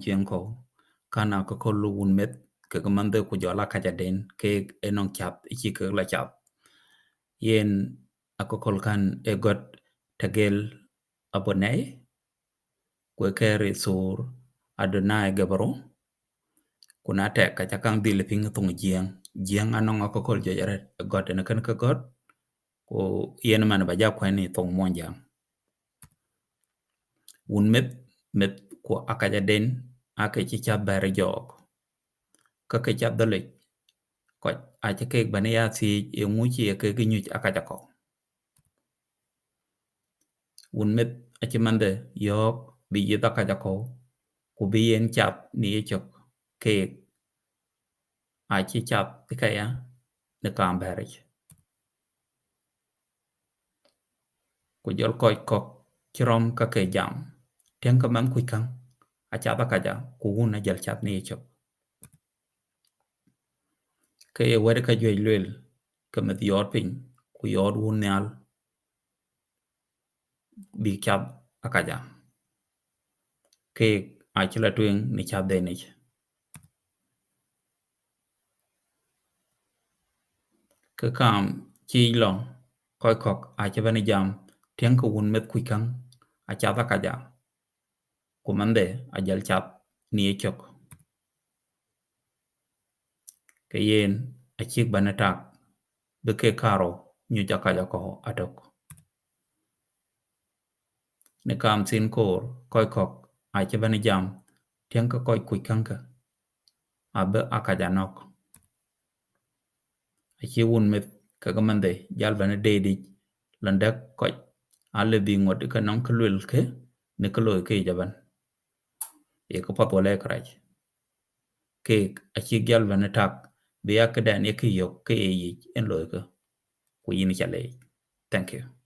jieng ko kana ko lu un met ke mande ku jola ka jaden ke enong chat iki ke la chat yen akokol kan e got tagel abonei ku kere sur adonai gabaro kuna te ka chakang dile ping tung jieng anong akokol jojare got ne kan ka got ko yen man ba ja kwani tung monjang un met ko akaja den ake chi chat bare jok ka ke chat dole ko a che ke bane ya si e nguchi e ke ginyu akaja ko un met a che mande yok bi yita akaja ko ku bi yen chat ni chok ke a chi chat ka ya ne kam bare ku jol ko chrom ka ke jam ten ka man ku kan a chat akaja ku una jal chat ni chok ke ye wede ka jwe lwel ka met yor pin ku yor un nyal bi chat akaja ke a chila tuen ni chat de ni ke kam chi lo koi kok a chebani jam ten ka un met ku kan a chat akaja ku mande a jal chat ni chok ke yen a chik banatak be ke karo nyu jakaja ko atok ne kam sin kor koi kok a chebani jam ten ka koi ku kan ka abe akaja nok a chi un met ka mande jal bana dedi landak koi ale bi ngot ka non klul ke ne kloy ke jaban e ko pat wala krach ke a chi jal bana tak be ya ka dan e ke yok ke yi en loy ko ku yin chale thank you